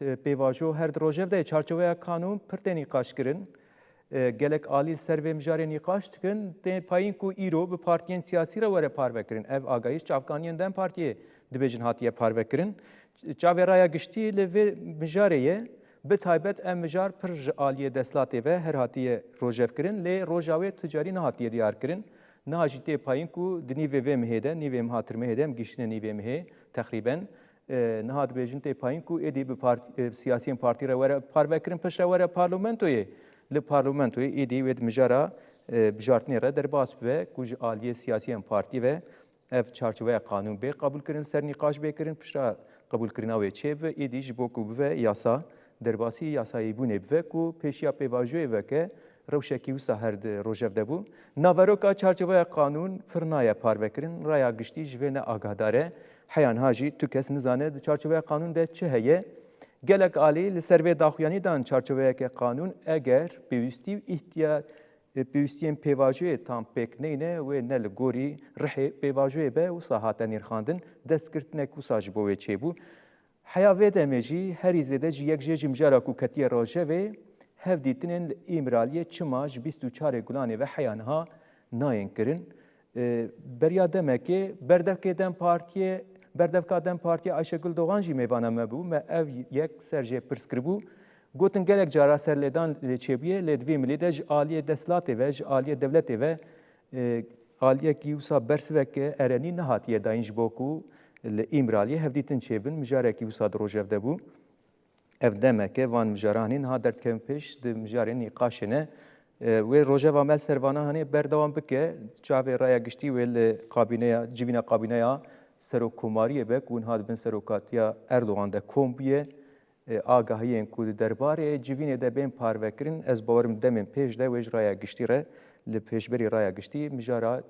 Pêvajo her di rojevdeyê çarçoveya kanûn pir tê nîqaş kirin. Gelek alî ser vê mijarê nîqaş dikin, tê payîn ku îro bi partiyên siyasî re were parvekirin. Ev agahî çavkaniyên Dem Partiyê dibêjin hatiye parvekirin. Çavê raya giştî li vê mijarê ye, bi taybet em mijar pir ji aliyê deslatê ve her hatiye rojevkirin, lê roja wê ticarî nehatiye diyar kirin. Niha jî tê payîn ku di nîvê vê mihê de, nîvê mihatir mihê de em giştine nîvê mihê teqrîben. Niha dibêjin tê payîn ku êdî bi siyasiyên partî re were parvekirin piştre were parlamentoyê. Li parlamentoyê êdî wê di mijara bijartinê re derbas bibe ku ji aliyê siyasiyên partî ve ev çarçoveya kanûn bê qebûl kirin, ser nîqaş bê kirin, piştre qebûlkirina wê çê bibe, êdî ji bo ku bibe yasa, derbasî yasayîbûnê bibe ku pêşiya pêvajoyê veke rewşekî wisa her di rojev de bû. Naveroka çarçoveya kanûn pir naye parvekirin, raya giştî ji vê ne agahdar e. Heyan ha jî tu kes nizane di çarçoveya kanûn de çi heye. Gelek alî li ser vê daxuyanî dan çarçoveyeke kanûn eger pêwîstî pêwîstiyên pêvajoyê tam pêk neyne wê ne li gorî rihê pêvajoyê be wisa hate nîrxandin, destgirtinek wisa ji bo wê çêbû. Heya vê demê jî herî zêde ji yek jê ji mijara ku ketiye rojevê hev dîtinên li îmiraliyê çima ji 24 Gulanê ve heya niha nayên kirin. Beriya demekê berdevkê Dem Partiyê Berdevka Dem Partiya Ayşegül Doğan jî mêvana me bû, me ev yek ser jê pirs kiribû. Gotin gelek cara ser lêdan lê çêbûye, lê divê milî de ji aliyê deslatê ve ji aliyê devletê ve aliyekî wisa bersiveke erenî nehatiye dayîn ji bo ku li îmiraliyê hev dîtin çêbin, mijarekî wisa di rojev de bû. Ev demeke van mijaranî niha derdkevin pêş di mijarên nîqaşê ne. Wê rojeva me servana hanê berdewam bike, çavê raya giştî wê li kabîneya, civîna kabîneya Serokkomariyê be ku niha dibin serokatiya Erdogan de kom bûye, agahiyên ku di derbarê civînê de bên parvekirin, ez bawerim demên pêş de wê ji raya giştî re li pêşberî raya giştî mijara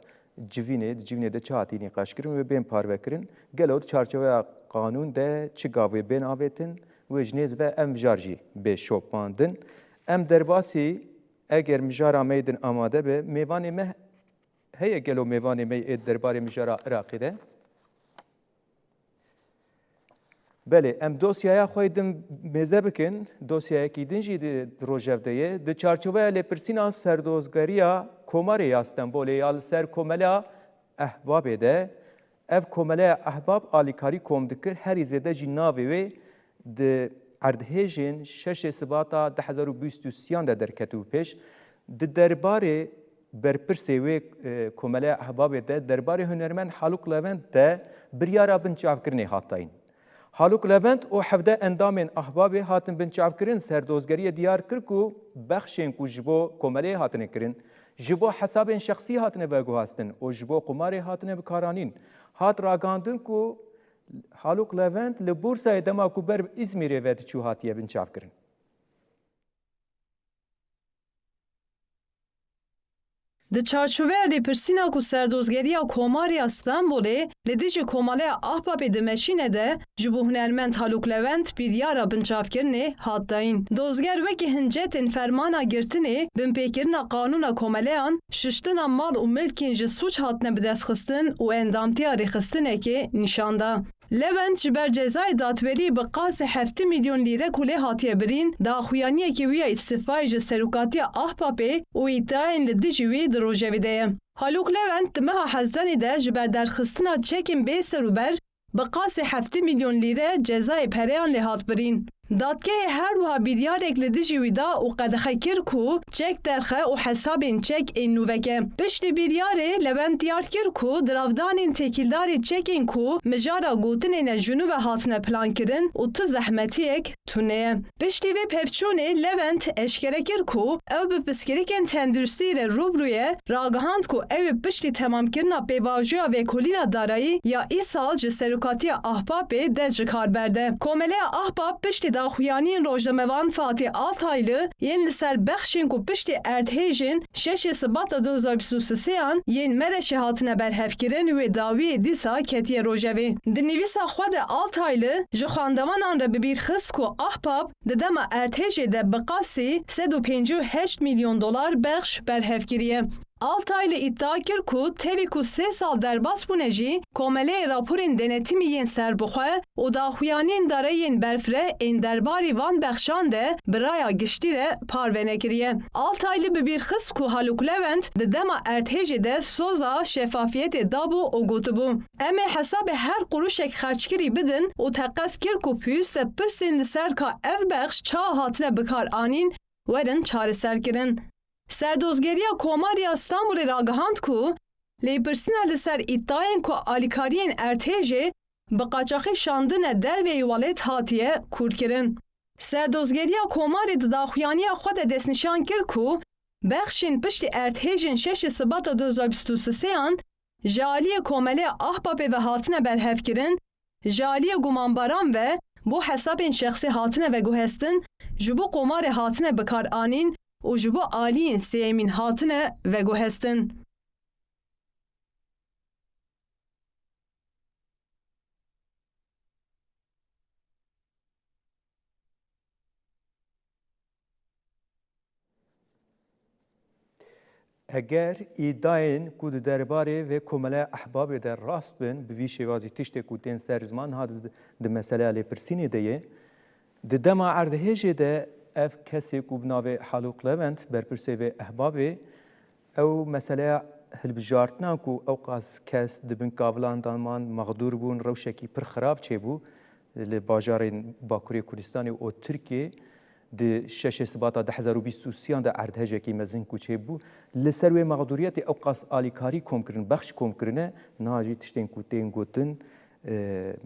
civînê de çi hatî nîqaşkirin wê bên parvekirin. Gelo di çarçoveya kanûn de çi gavê bên avêtin, wê ji nêz ve em mijar jî bê şopandin. Em derbasî eger mijara me din amade be, mêvanê me heye gelo mêvanê me ê derbarê mijara Iraqê de. Belê, em dosyaya xwe din mêze bikin, dosyayekî din jî di rojevde ye, di çarçoveya lêpirsîna serdozgeriya Komarê ya Stenbolê ya li ser komeleya Ehbabê de, ev komeleya Ehbab alîkarî kom dikir, herî zêde jî navê wê di erdhêjên 6 Sibata 2023 de derketibû pêş. Di derbarê berpirsê wê komeleya Ehbabê de, derbarê hunermend Haluk Levent de biryara binçavkirinê hat dayîn. Haluk Levent û hevde endamên Ehbabê hatin binçavkirin serdozgeriye diyar kir ku bexşên ku ji bo komeleyê hatine kirin, ji bo hesabên şexsî hatine veguhastin û ji bo qumarê hatine bikaranîn. Hat ragandin ku Haluk Levent li Bursayê dema ku ber İzmîrê ve diçû hatiye binçavkirin. Di çarçoveya lêpirsîna ku serdozgeriya Komarê ya Stenbolê li dijî komeleya Ehbabê di Meşînê de ji bo hunermend Haluk Levent biryara binçavkirinê hat dayîn. Dozger wekî hincetên fermana girtinê binpêkirina qanûna komeleyan, şiştina mal û milkên ji suç hatine bidestxistin û endamtiya rêxistinekê nîşan da. Levent ji ber cezayê datwerî bi qasê 7 milyon lîre ku lê hatiye birîn, daxuyaniyekê wî ya îstîfayê ji serokatiya Ehbabê û îddiayên li dijî wî di rojevê de ye. Haluk Levent di meha Hezdanê de ji ber derxistina çekên bê serûber bi qasê 7 milyon lîre cezayê pereyan lê hat birîn. Dadgehê her wiha biryarek li dijî wî da û qedexe kir ku çek derxe û hesabên çek ên nû veke. Piştî biryarê Levent diyar kir ku diravdanên têkildarê çekên ku mijara gotinê ne ji nû ve hatine plankirin û ti zehmetiyek tune ye. Piştî vê pevçûnê Levent eşkere kir ku ew bi piskirêkên tenduristî re rûbirû ye, ragihand ku ew ê piştî temamkirina pêvajoya vêkolîna darayî ya îsal ji serokatiya Ehbabê dest ji kar berde. Komeleya Ehbab piştî daxuyaniyên rojnamevan Fatih Altaylı yên li ser bexşên ku piştî erdhêjin 6 Sibata 2023 yên Mereşê hatine berhevkirin wê dawiyê dîsa ketiye rojevê. Di nivîsa xwe de Altaylı ji xwendevanan re bibîrxist ku Ehbab di dema erdhêjê de bi qasî 158 milyon dolar bexş berhevkiriye. Altaylı iddia kir ku tevî ku 3 sal derbas bûne jî komeleyê raporên denetimî yên serbixwe û daxuyaniyên dareyên berfre ên derbarî van bexşan de bi raya giştî re parve nekiriye. Altaylı bi bîrxist ku Haluk Levent di dema erdhêjê de soza şefafiyetê dabû û gotibû em ê hesabê her quruşek xerçkirî bidin û teqez kir ku piyûste pirsên li ser ka ev bex çawa hatine bikar anîn werin çareserkirin. Serdozgeriya Komariya İstanbulê ragihand ku lêpirsîna li ser îddiayên ku alîkariyên erdhêjê bi qaçaxî şandine dervê walêt hatiye kûrkirin. Serdozgeriya Komarê di daxuyaniya xwe de destnîşan kir ku bexşên piştî erdhêjên 6 Sibata 2023yan ji aliyê Komeleya Ahbapê ve hatine berhevkirin, ji aliyê gumanbaran ve bu hesabên şexsî hatine veguhestin, ji bo Komarê hatine bikar anîn û ji bo aliyên sêmîn hatine veguhestin. Eger îdayên ku di derbarê vê Komeleya Ehbabê de rast bin, bi vî şêwazî tiştê ku tên ser ziman hat di meseleya lêpirsînê de ye, di dema erdhêjê de ev kesê ku bi navê Haluk Levent berpirsê vê Ehbabê ew meseleya hilbijartina ku ew qas kes dibin kavilan daman mexdûr bûn rewşekî pir xirab çêbû li bajarên Bakurê Kurdistanê û Tirkiyê di 6 Sibata 2023 de erdhêjekî mezin ku çêbû li ser wê mexdûriyetê ew qas alîkarî komkirin, bexş komkirine niha jî tiştên ku tên gotin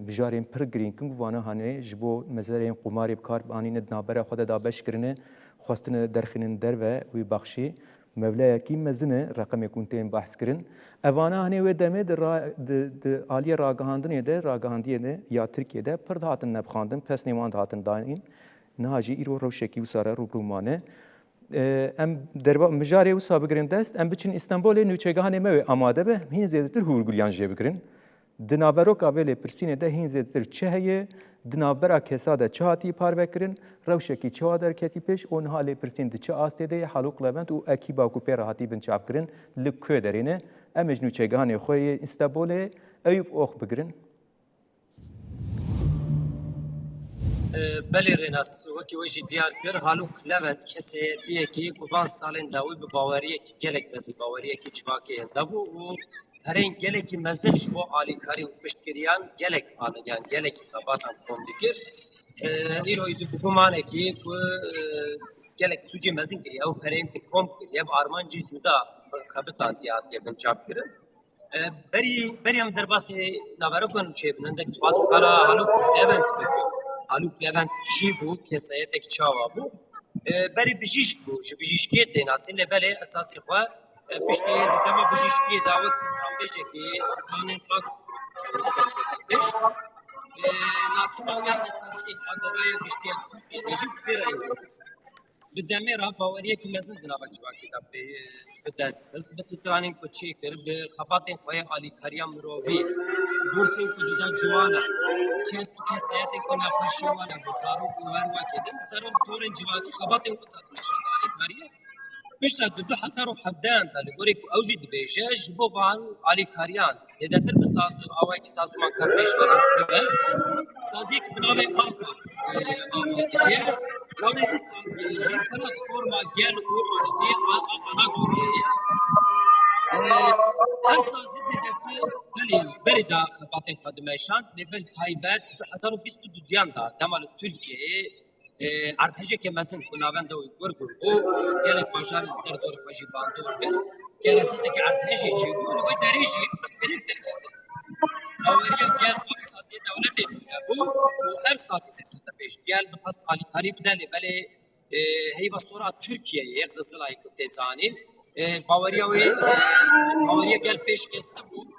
mijarên pir girîngkin vane hanê ji bo mezeleyên qumarê bikar anîne di navbera xwe de dabeşkirine xwestine derxînin derve wî baxşî mevleyekî mezin e reqemê ku tên behs kirin. Evane hanê wê demê di aliyê ragihandinê de ragihindiyê de ya Tirkiyeyê pir dihatin nebixandin, pesnê wan dihatin danîn. Niha jî îro rewşekî wisa re rûbirû mane. Em mijarê wisa bigirin dest, em biçin İstanbolê nûçegehanê me wê amade be, hîn zêdetir hûrgiliyan jê bigirin. Di navberoka vê lêpirsînê de hîn zêdetir çi heye, di navbera kesa de çi hatî parvekirin, rewşekî çawa derketî pêş û niha lêpirsîn di çi astê de ye Haluk Levent û ekîba ku pê re hatî bin çavkirin li Kû derê ne. Em ê ji nûçegehanê xwe yê İstanbolê Eyüp Ox bigirin. Belê rênas wekî wê jî diyar kir Haluk Levent keseyetiyekî ku van salên dawî bi baweriyekî gelek mezin baweriyekî civakê dabû û herên gelekî mezin ji bo alîkarî û piştgiriyan gelek aniyan gelekî xebatan kom dikir. Îro di gumanekî ku gelek sûcê mezin kiriye ew herên ku kom kiriye bi armancî cuda xebitan diyatiye bin çavkirin. Berî em derbasê naverokan û çêbinin de dixwaz bixara Haluk Levent bikin. Haluk Levent kî bû, kesayetek çawa bû. Berî bijîşk bû, ji bijîşkiyê tên asîn lê belê esasê xwe piştî di dema bijîşkiyê dawet stranbêjekî stranên pak derkete pêş. Nasîna wê esasî adiraya giştiya Tirkiyeyê jî bi vê rengî bi demê re baweriyekî mezin di nava civakê de bi dest xist, bi stranên ku çê kir, bi xebatên xwe yê alîkariya mirovî, bursên ku dida ciwanan, kes û kesayetên ku nexweşiyê wan e bi zarok û her wekê din, serom torên civakî xebatên wisa dineşand alîkariyê. Pişta di 2017 de li gorî ku ew jî dibêje ji bo van alîkariyan zêdetir bi awayekî sazûman kar pêşverin bibe. Saziyekî bi navê Ahmetiyê navê vî saziyê jî platforma gel û aştiyê Anadolu'ya ye. Her sazî zêdetir belê berê da xebatên xwe dimeşand lê ber taybet 2022 da dema li Tirkiyeyê erdhêjekê mezin ku navenda wî Gurgur bû gelek bajarên derdorê xwe jî bandor kir. Gelesetekî erdhêjê çêbû li wê derê jî pirsgirêk derkete. Baweriya gel ev saziyê dewletê tune bû û her sazî derkete pêş. Gel dixwast alîkarî bide lê belê heyva sora Tirkiyeyê Qizılayê ku tê zanîn baweriya wê baweriya gel pêşkeste bû.